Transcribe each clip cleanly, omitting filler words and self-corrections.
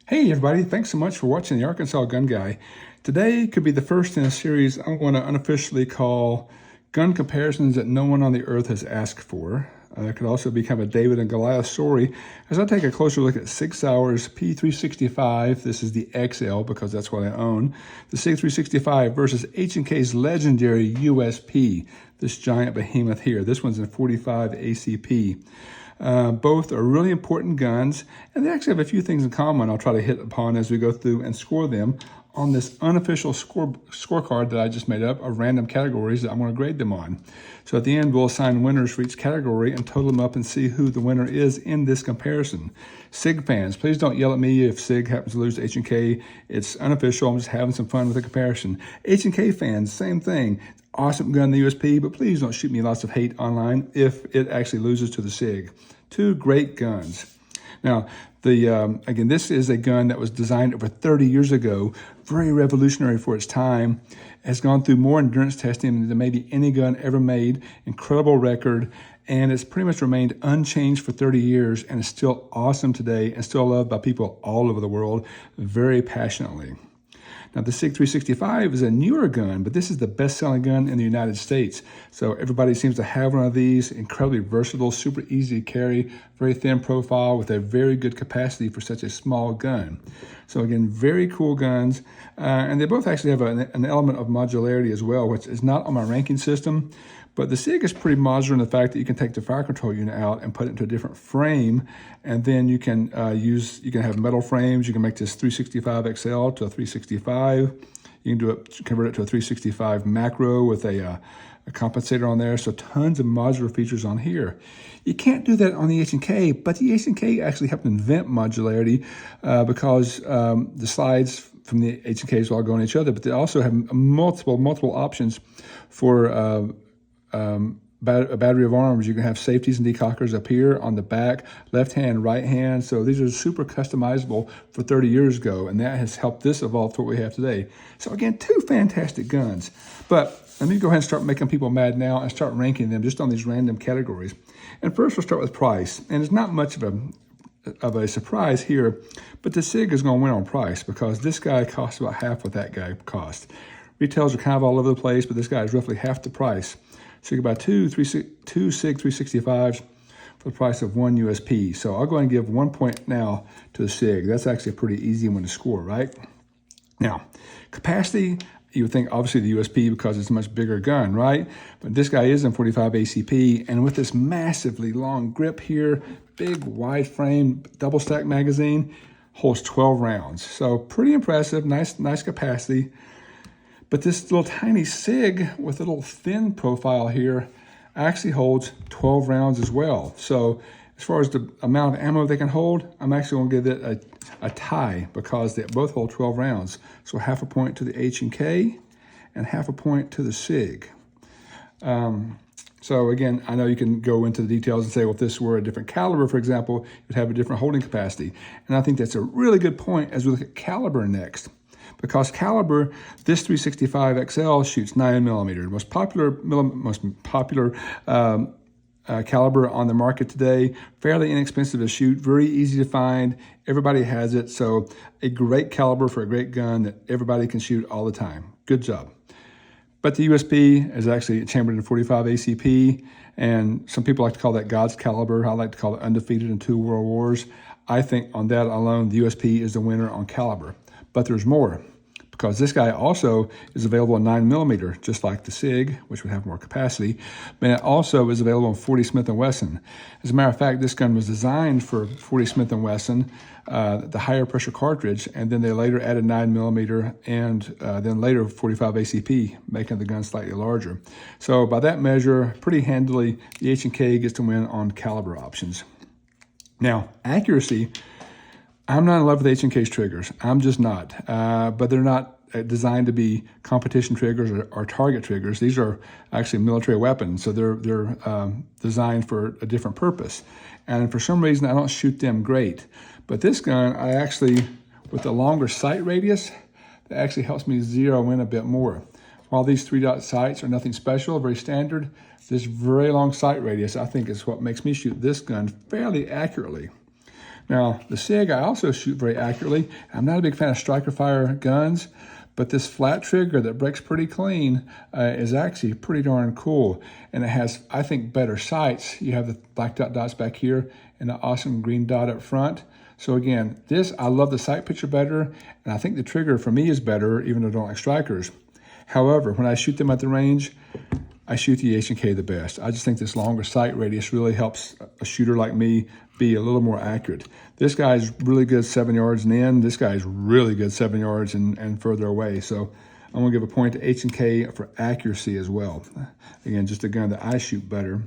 Hey everybody, thanks so much for watching the Arkansas Gun Guy. Today could be the first in a series I'm going to unofficially call gun comparisons that no one on the earth has asked for. It could also be kind of a David and Goliath story as I take a closer look at SIG Sauer's P365. This is the XL because that's what I own. The SIG 365 versus HK's legendary USP, this giant behemoth here. This one's in 45 ACP. Both are really important guns, and they actually have a few things in common I'll try to hit upon as we go through and score them on this unofficial scorecard that I just made up of random categories that I'm going to grade them on. So at the end, we'll assign winners for each category and total them up and see who the winner is in this comparison. SIG fans, please don't yell at me if SIG happens to lose to H&K. It's unofficial. I'm just having some fun with the comparison. H&K fans, same thing. Awesome gun, the USP, but please don't shoot me lots of hate online if it actually loses to the SIG. Two great guns. Now, again, this is a gun that was designed over 30 years ago, very revolutionary for its time, has gone through more endurance testing than maybe any gun ever made, incredible record, and it's pretty much remained unchanged for 30 years and is still awesome today and still loved by people all over the world very passionately. Now, the SIG 365 is a newer gun, but this is the best-selling gun in the United States. So everybody seems to have one of these, incredibly versatile, super easy to carry, very thin profile with a very good capacity for such a small gun. So again, very cool guns. And they both actually have an element of modularity as well, which is not on my ranking system. But the SIG is pretty modular in the fact that you can take the fire control unit out and put it into a different frame, and then you can have metal frames. You can make this 365 XL to a 365. You can convert it to a 365 macro with a compensator on there. So tons of modular features on here. You can't do that on the H&K, but the H&K actually helped invent modularity because the slides from the H&Ks all go on each other, but they also have multiple options for a battery of arms. You can have safeties and decockers up here on the back, left hand, right hand. So these are super customizable for 30 years ago, and that has helped this evolve to what we have today. So again, two fantastic guns. But let me go ahead and start making people mad now and start ranking them just on these random categories. And first we'll start with price. And it's not much of a surprise here, but the SIG is going to win on price because this guy costs about half what that guy cost. Retails are kind of all over the place, but this guy is roughly half the price. So you can buy two SIG 365s for the price of one USP. So I'll go ahead and give 1 point now to the SIG. That's actually a pretty easy one to score, right? Now, capacity, you would think obviously the USP because it's a much bigger gun, right? But this guy is in 45 ACP, and with this massively long grip here, big wide frame, double stack magazine, holds 12 rounds. So pretty impressive, nice capacity. But this little tiny SIG with a little thin profile here actually holds 12 rounds as well. So as far as the amount of ammo they can hold, I'm actually going to give it a tie because they both hold 12 rounds. So half a point to the H&K and half a point to the SIG. So again, I know you can go into the details and say, well, if this were a different caliber, for example, it would have a different holding capacity. And I think that's a really good point as we look at caliber next. Because caliber, this 365 XL shoots 9mm, the most popular caliber on the market today. Fairly inexpensive to shoot, very easy to find. Everybody has it, so a great caliber for a great gun that everybody can shoot all the time. Good job. But the USP is actually chambered in 45 ACP, and some people like to call that God's caliber. I like to call it undefeated in 2 world wars. I think on that alone, the USP is the winner on caliber. But there's more, because this guy also is available in 9mm, just like the SIG, which would have more capacity, but it also is available in 40 Smith & Wesson. As a matter of fact, this gun was designed for 40 Smith & Wesson, the higher pressure cartridge, and then they later added 9mm and then later 45 ACP, making the gun slightly larger. So by that measure, pretty handily, the H&K gets to win on caliber options. Now, accuracy, I'm not in love with H&K's triggers. I'm just not. But they're not designed to be competition triggers or target triggers. These are actually military weapons, so they're designed for a different purpose. And for some reason, I don't shoot them great. But this gun, I actually, with the longer sight radius, that actually helps me zero in a bit more. While these 3-dot sights are nothing special, very standard, this very long sight radius, I think, is what makes me shoot this gun fairly accurately. Now, the SIG, I also shoot very accurately. I'm not a big fan of striker fire guns, but this flat trigger that breaks pretty clean is actually pretty darn cool. And it has, I think, better sights. You have the black dots back here and the awesome green dot up front. So again, I love the sight picture better, and I think the trigger for me is better, even though I don't like strikers. However, when I shoot them at the range, I shoot the HK the best. I just think this longer sight radius really helps a shooter like me be a little more accurate. This guy's really good 7 yards and in. This guy's really good 7 yards and further away. So I'm gonna give a point to H&K for accuracy as well. Again, just a gun that I shoot better.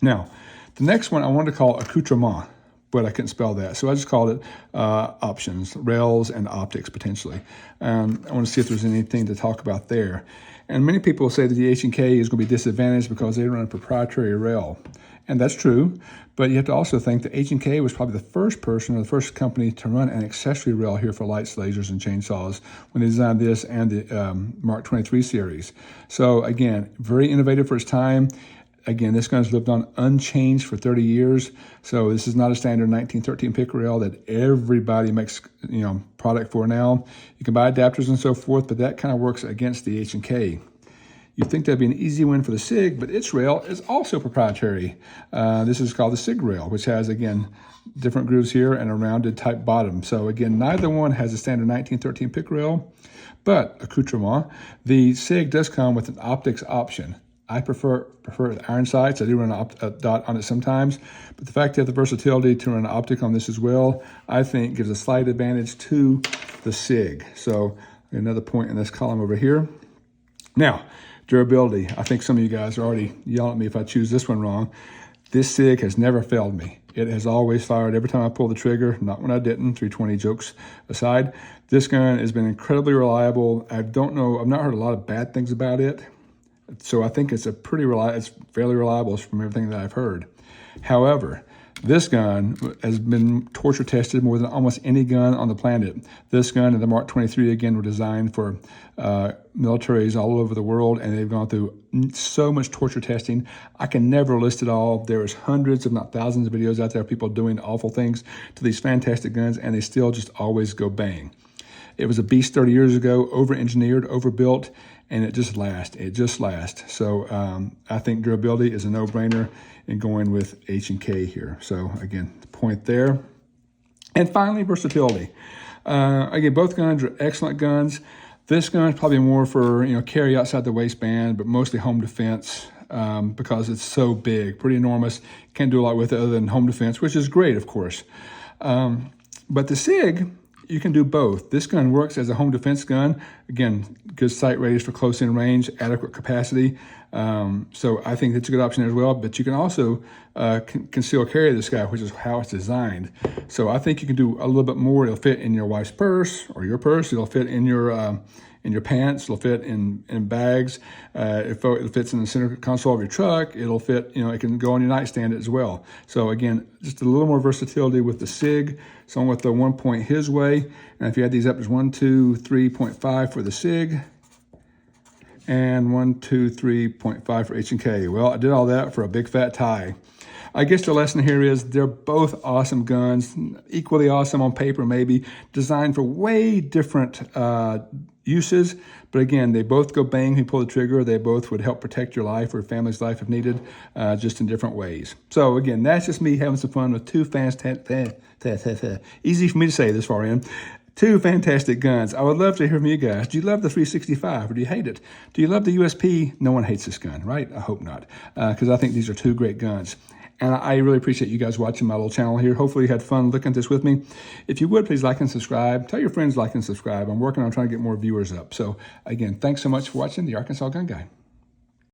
Now, the next one I wanted to call accoutrement, but I couldn't spell that. So I just called it options, rails and optics potentially. I want to see if there's anything to talk about there. And many people say that the H&K is going to be disadvantaged because they run a proprietary rail. And that's true, but you have to also think that H&K was probably the first person or the first company to run an accessory rail here for lights, lasers, and chainsaws when they designed this and the Mark 23 series. So again, very innovative for its time. Again, this gun's lived on unchanged for 30 years. So this is not a standard 1913 pick rail that everybody makes, product for now. You can buy adapters and so forth, but that kind of works against the H&K. You'd think that'd be an easy win for the SIG, but its rail is also proprietary. This is called the SIG rail, which has, again, different grooves here and a rounded type bottom. So again, neither one has a standard 1913 pick rail, but accoutrement. The SIG does come with an optics option. I prefer iron sights. I do run a dot on it sometimes, but the fact that the versatility to run an optic on this as well, I think gives a slight advantage to the SIG. So another point in this column over here. Now, durability. I think some of you guys are already yelling at me if I choose this one wrong. This SIG has never failed me. It has always fired every time I pull the trigger, not when I didn't, 320 jokes aside. This gun has been incredibly reliable. I've not heard a lot of bad things about it. So I think it's it's fairly reliable from everything that I've heard. However, this gun has been torture tested more than almost any gun on the planet. This gun and the Mark 23, again, were designed for militaries all over the world, and they've gone through so much torture testing. I can never list it all. There's hundreds, if not thousands of videos out there of people doing awful things to these fantastic guns, and they still just always go bang. It was a beast 30 years ago, over-engineered, overbuilt, and it just lasts. It just lasts. So I think durability is a no-brainer in going with H&K here. So again, the point there. And finally, versatility. Again, both guns are excellent guns. This gun is probably more for carry outside the waistband, but mostly home defense because it's so big, pretty enormous. Can't do a lot with it other than home defense, which is great, of course. But the SIG, you can do both. This gun works as a home defense gun. Again, good sight radius for close in range, adequate capacity. So I think that's a good option as well. But you can also conceal carry this guy, which is how it's designed. So I think you can do a little bit more. It'll fit in your wife's purse or your purse. It'll fit in your pants. It'll fit in bags. If it fits in the center console of your truck, it'll fit, it can go on your nightstand as well. So again, just a little more versatility with the SIG. So I'm with the 1 point his way. And if you add these up, there's 1, 2, 3.5 for the SIG and 1, 2, 3.5 for H&K. Well, I did all that for a big fat tie. I guess the lesson here is they're both awesome guns, equally awesome on paper maybe, designed for way different uses. But again, they both go bang when you pull the trigger. They both would help protect your life or your family's life if needed, just in different ways. So again, that's just me having some fun with two easy for me to say this far in. Two fantastic guns. I would love to hear from you guys. Do you love the 365 or do you hate it? Do you love the USP? No one hates this gun, right? I hope not, because I think these are two great guns. And I really appreciate you guys watching my little channel here. Hopefully you had fun looking at this with me. If you would, please like and subscribe. Tell your friends to like and subscribe. I'm working on trying to get more viewers up. So again, thanks so much for watching the Arkansas Gun Guy.